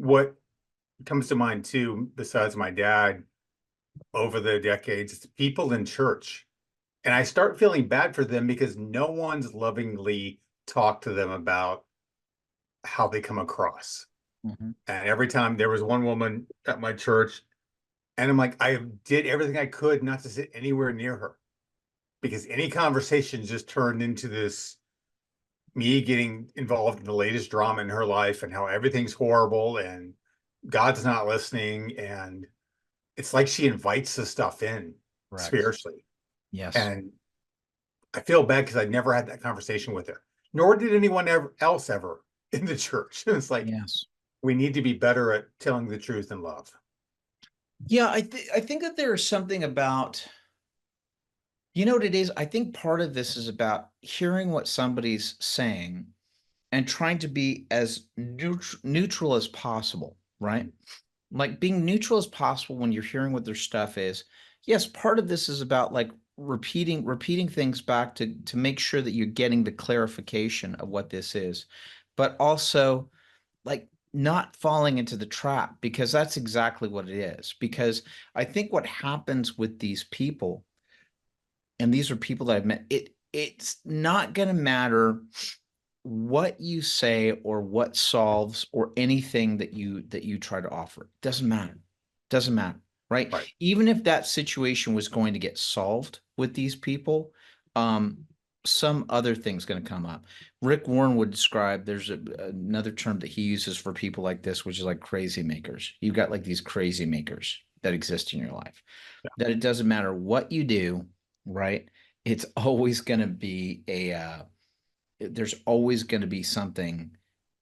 what comes to mind too, besides my dad, over the decades, is people in church. And I start feeling bad for them because no one's lovingly talked to them about how they come across. Mhm. And every time there was one woman at my church, and I'm like, I did everything I could not to sit anywhere near her because any conversation just turned into this me getting involved in the latest drama in her life and how everything's horrible and God's not listening. And it's like she invites the stuff in Correct. spiritually. Yes. And I feel bad because I never had that conversation with her, nor did anyone else ever in the church. It's like Yes. we need to be better at telling the truth in love. Yeah, I think that there is something about, you know what it is? I think part of this is about hearing what somebody's saying and trying to be as neutral as possible, right? Like being neutral as possible when you're hearing what their stuff is. Yes, part of this is about like repeating things back to make sure that you're getting the clarification of what this is, but also like not falling into the trap, because that's exactly what it is. Because I think what happens with these people, and these are people that I've met, it's not going to matter what you say or what solves or anything that you try to offer. Doesn't matter. Doesn't matter, right? Right. Even if that situation was going to get solved with these people, um, some other thing's going to come up. Rick Warren would describe, there's another term that he uses for people like this, which is like crazy makers. You've got like these crazy makers that exist in your life, that it doesn't matter what you do, right? It's always going to be there's always going to be something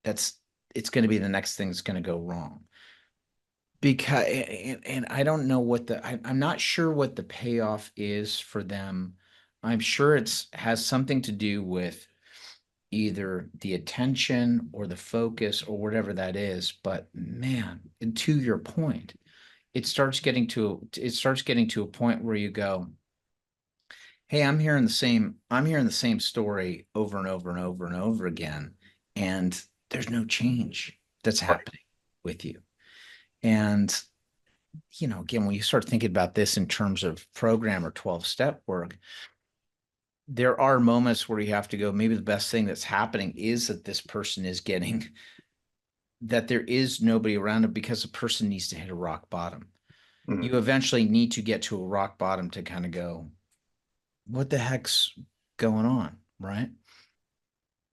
that's, it's going to be the next thing that's going to go wrong. Because, and I don't know what I'm not sure what the payoff is for them. I'm sure it's has something to do with either the attention or the focus or whatever that is. But man, and to your point, it starts getting to a point where you go, hey, I'm hearing the same story over and over and over and over again, and there's no change that's Right. happening with you. And again, when you start thinking about this in terms of program or 12-step work, there are moments where you have to go, maybe the best thing that's happening is that this person is getting that there is nobody around them, because the person needs to hit a rock bottom. Mhm. You eventually need to get to a rock bottom to kind of go, what the heck's going on, right?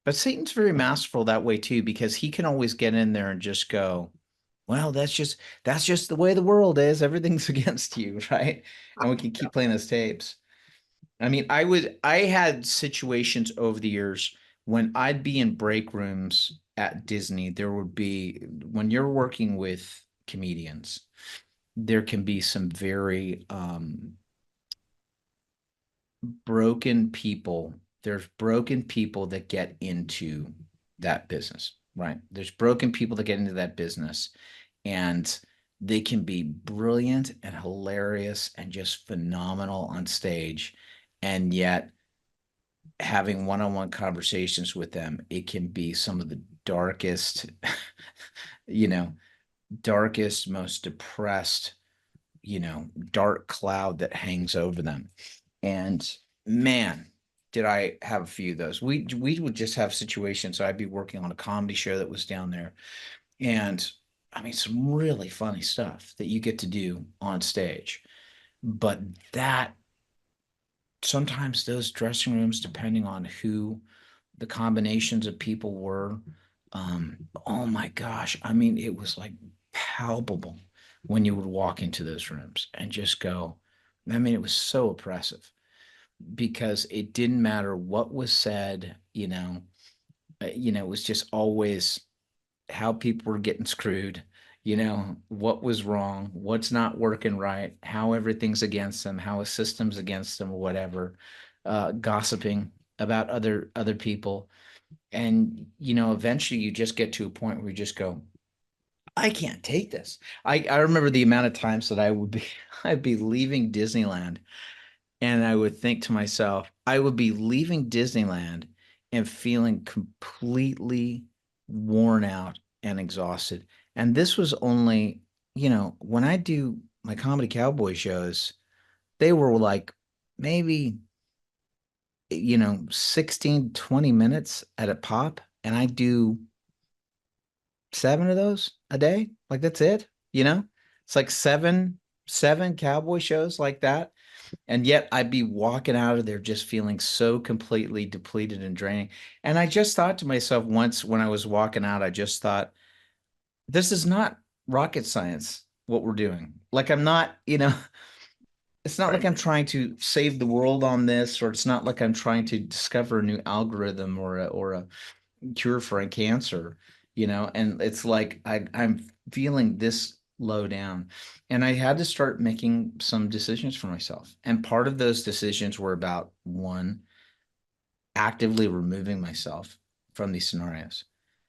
But Satan's very masterful that way too, because he can always get in there and just go, well, that's just the way the world is. Everything's against you, right? And we can Yeah. keep playing those tapes. I had situations over the years when I'd be in break rooms at Disney. There would be, when you're working with comedians, there can be some very broken people. There's broken people that get into that business, right? There's broken people that get into that business, and they can be brilliant and hilarious and just phenomenal on stage. And yet, having one-on-one conversations with them, it can be some of the darkest, you know, darkest, most depressed, dark cloud that hangs over them. And man, did I have a few of those. We would just have situations. So I'd be working on a comedy show that was down there. And I mean, some really funny stuff that you get to do on stage. But that sometimes those dressing rooms, depending on who the combinations of people were, oh my gosh. I mean, it was like palpable when you would walk into those rooms and just go, I mean, it was so oppressive because it didn't matter what was said, it was just always how people were getting screwed, what was wrong, what's not working right, how everything's against them, how a system's against them or whatever, gossiping about other people. And, eventually you just get to a point where you just go, I can't take this. I remember the amount of times that I'd be leaving Disneyland, and I would think to myself, I would be leaving Disneyland and feeling completely worn out and exhausted. And this was only, when I do my comedy cowboy shows, they were like maybe, 16, 20 minutes at a pop. And I do 7 of those a day. Like that's it. It's like seven cowboy shows like that. And yet I'd be walking out of there just feeling so completely depleted and draining. And I just thought to myself once when I was walking out, I just thought, this is not rocket science, what we're doing. Like I'm not, it's not like Right. I'm trying to save the world on this, or it's not like I'm trying to discover a new algorithm or a cure for a cancer, and it's like I'm feeling this low down. And I had to start making some decisions for myself. And part of those decisions were about one, actively removing myself from these scenarios.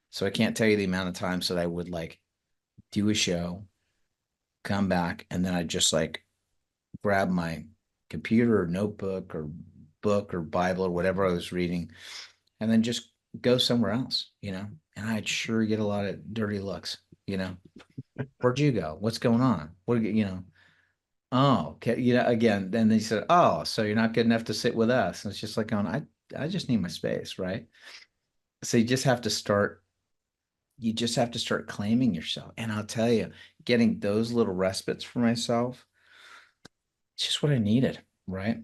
So I can't tell you the amount of times that I would like do a show, come back, and then I just like grab my computer or notebook or book or Bible or whatever I was reading, and then just go somewhere else. And I'd sure get a lot of dirty looks, you know. Where'd you go? What's going on? Oh, okay, again, then they said, oh, so you're not good enough to sit with us. And it's just like going, I just need my space, right? So you just have to start claiming yourself. And I'll tell you, getting those little respites for myself, it's just what I needed, right?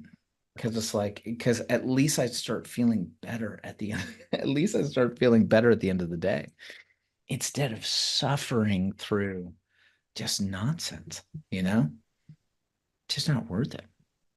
Because at least I start feeling better at the end. At least I start feeling better at the end of the day instead of suffering through just nonsense, you know, just not worth it.